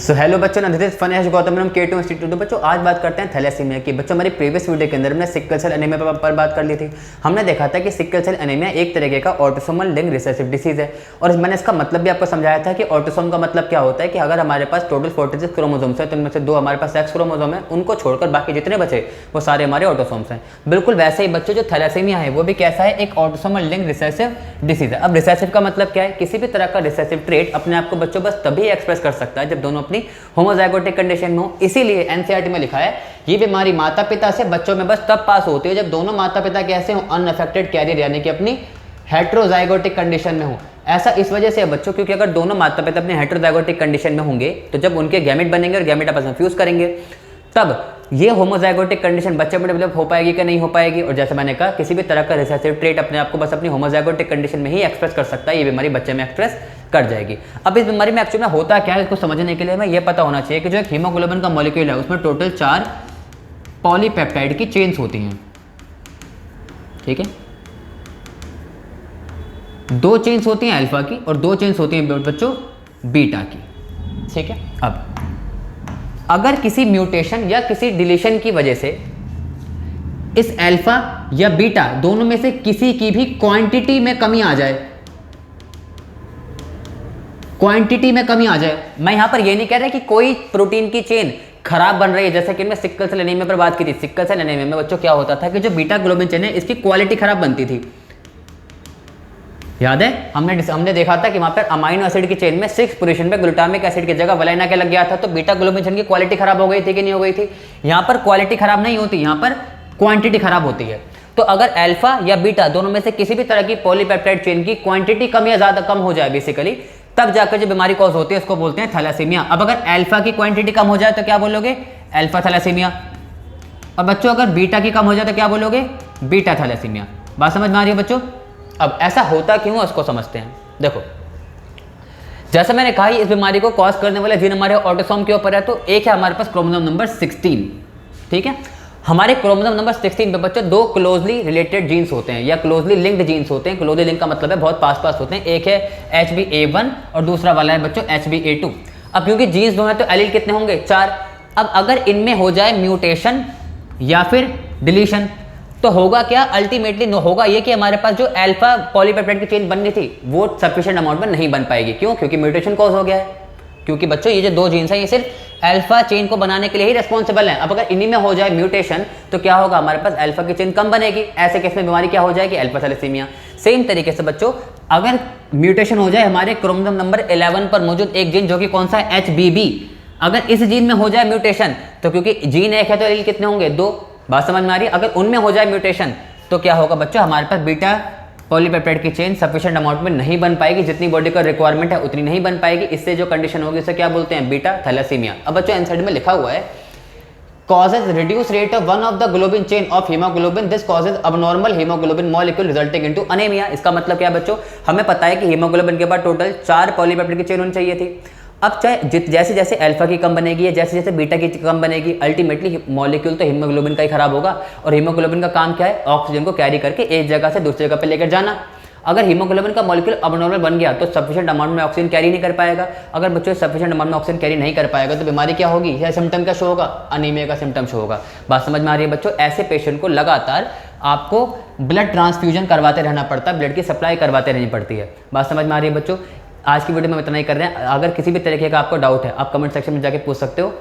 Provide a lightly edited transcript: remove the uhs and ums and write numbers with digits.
सो hello बच्चों, this is fun Gautam K2 institute. बच्चों आज बात करते हैं थैलेसीमिया की। बच्चों हमारी प्रीवियस वीडियो के अंदर हमने सिकल सेल एनीमिया पर बात कर ली थी। हमने देखा था कि सिकल सेल एनीमिया एक तरीके का ऑटोसोमल लिंक रिसेसिव डिसीज है और मैंने इसका मतलब भी आपको समझाया था कि ऑटोसोम का मतलब क्या होता है कि अगर हमारे पास टोटल 46 क्रोमोसोम्स है तो उनमें से 2 हमारे पास सेक्स क्रोमोसोम है, उनको छोड़कर बाकी जितने बचे वो सारे हमारे ऑटोसोम्स हैं। बिल्कुल वैसे ही बच्चों जो थैलेसीमिया है वो भी कैसा है, एक ऑटोसोमल लिंक रिसेसिव डिसीज है। अब रिसेसिव का मतलब क्या है, किसी भी तरह का रिसेसिव ट्रेट अपने आप को बच्चों बस तभी एक्सप्रेस कर सकता है जब दोनों अपनी होमोजाइगोटिक कंडीशन में हो। इसीलिए एनसीईआरटी में लिखा है ये बीमारी माता पिता से बच्चों में बस तब पास होती है जब दोनों माता पिता कैसे हो, अनअफेक्टेड कैरियर यानी कि अपनी हेट्रोजाइगोटिक कंडीशन में हो। ऐसा इस वजह से है बच्चों क्योंकि अगर दोनों माता पिता अपने हेट्रोजाइगोटिक कंडीशन में होंगे तो जब उनके गैमेट बनेंगे और गैमेट आपस में फ्यूज करेंगे तब ये होमोजाइगोटिक कंडीशन बच्चे में डेवलप हो पाएगी कि नहीं हो पाएगी। और जैसे मैंने कहा किसी भी तरह का रिसेसिव ट्रेट अपने आप को बस अपनी होमोजाइगोटिक कंडीशन में ही एक्सप्रेस कर सकता है, ये बीमारी बच्चे में एक्सप्रेस कर जाएगी। अब इस बीमारी में एक्चुअली में होता क्या है इसको समझने के लिए हमें यह पता होना चाहिए कि जो एक हीमोग्लोबिन का मॉलिक्यूल है उसमें टोटल 4 पॉलीपेप्टाइड की चेन्स होती हैं। ठीक है, 2 चेन्स होती हैं अल्फा की और 2 चेन्स होती हैं बच्चों बीटा की। ठीक है, अब अगर किसी म्यूटेशन या किसी डिलीशन की वजह से इस अल्फा या बीटा दोनों में से किसी की भी क्वांटिटी में कमी आ जाए, क्वांटिटी में कमी आ जाए, मैं यहां पर यह नहीं कह रहा कि कोई प्रोटीन की चेन खराब बन रही है, जैसे कि मैं सिकल सेल एनीमिया पर बात की थी। सिकल सेल एनीमिया में बच्चों क्या होता था कि जो बीटा ग्लोबिन चेन है इसकी क्वालिटी खराब बनती थी। याद है हमने देखा था कि वहां पर अमाइनो एसिड की चेन में 6 पोजीशन पे ग्लूटामिक एसिड की जगह वलाइना के लग गया था, तो बीटा ग्लोबिन चेन की क्वालिटी खराब हो गई थी कि नहीं हो गई थी। यहां पर क्वालिटी खराब नहीं होती, यहां पर क्वांटिटी खराब होती है। तो अगर अल्फा या बीटा दोनों में से किसी भी तरह की पॉलीपेप्टाइड चेन की क्वांटिटी कम या ज्यादा कम हो जाए बेसिकली, तब जाकर जो बीमारी कॉज होती है उसको बोलते हैं थैलेसीमिया। अब अगर अल्फा की क्वांटिटी कम हो जाए तो क्या बोलोगे, अल्फा थैलेसीमिया। और बच्चों अगर बीटा की कम हो जाए तो क्या बोलोगे, बीटा थैलेसीमिया। बात समझ में आ रही है बच्चों। अब ऐसा होता क्यों है उसको समझते हैं। देखो जैसे मैंने कहा इस बीमारी को कॉज करने वाला जीन हमारे ऑटोसोम के ऊपर है, तो एक है हमारे पास क्रोमोसोम नंबर 16। ठीक है, हमारे क्रोमोसोम नंबर 16 पे बच्चों 2 क्लोजली रिलेटेड जीन्स होते हैं या क्लोजली लिंक्ड जीन्स होते हैं। क्लोजली लिंक का मतलब है बहुत पास होते हैं। एक है HBA1 और दूसरा वाला है बच्चों HBA2। अब क्योंकि जीन्स दो हैं तो एलील कितने होंगे, 4। अब अगर इनमें हो जाए म्यूटेशन या फिर डिलीशन तो होगा क्या, अल्टीमेटली होगा ये कि हमारे पास जो अल्फा पॉलीपेप्टाइड की चेन बननी थी वो सफिशिएंट अमाउंट में नहीं बन पाएगी। क्यों, क्योंकि म्यूटेशन कॉज हो गया है। क्योंकि बच्चों ये जो 2 जीन्स हैं ये सिर्फ अल्फा चेन को बनाने के लिए ही रिस्पॉन्सिबल है। अब अगर इन्हीं में हो जाए म्यूटेशन तो क्या होगा, हमारे पास अल्फा की चेन कम बनेगी। ऐसे केस में बीमारी क्या हो जाएगी, अल्फा थैलेसीमिया। सेम तरीके से बच्चों अगर म्यूटेशन हो जाए हमारे क्रोमोसोम नंबर 11 पर मौजूद एक जीन जो कि कौन सा है, HBB, अगर इस जीन में हो जाए म्यूटेशन तो क्योंकि जीन एक है तो एलील कितने होंगे, 2। बात समझ में आ रही है। अगर उनमें हो जाए म्यूटेशन तो क्या होगा बच्चों, हमारे पास बीटा पॉलीपेप्टाइड की चेन सफिशिएंट अमाउंट में नहीं बन पाएगी, जितनी बॉडी का रिक्वायरमेंट है उतनी नहीं बन पाएगी। इससे जो कंडीशन होगी उसे क्या बोलते हैं, बीटा थैलेसीमिया। अब बच्चों एनसाइड में लिखा हुआ है causes reduced rate of one of the globin chain of hemoglobin, this causes abnormal hemoglobin molecule resulting into anemia। इसका मतलब क्या है बच्चों, हमें पता है कि हीमोग्लोबिन के बाद टोटल 4 पॉलीपेप्टाइड की चेन होनी चाहिए थी। अब चाहे जैसे जैसे अल्फा की कम बनेगी या जैसे जैसे बीटा की कम बनेगी, अल्टीमेटली मॉलिक्यूल तो हीमोग्लोबिन का ही खराब होगा। और हीमोग्लोबिन का काम क्या है, ऑक्सीजन को कैरी करके एक जगह से दूसरी जगह पे लेकर जाना। अगर हीमोग्लोबिन का मॉलिक्यूल अबनॉर्मल बन गया तो सफिशिएंट अमाउंट में ऑक्सीजन कैरी नहीं कर पाएगा। अगर बच्चों सफिशिएंट अमाउंट में ऑक्सीजन कैरी नहीं कर पाएगा तो बीमारी क्या होगी, यह सिम्टम क्या शो होगा, अनीमिया का सिम्टम शो होगा। बात समझ में आ रही है बच्चों। ऐसे पेशेंट को लगातार आपको ब्लड ट्रांसफ्यूजन करवाते रहना पड़ता है, ब्लड की सप्लाई करवाते रहनी पड़ती है। बात समझ में आ रही है बच्चों। आज की वीडियो में इतना ही कर रहे हैं। अगर किसी भी तरीके का आपको डाउट है आप कमेंट सेक्शन में जाके पूछ सकते हो।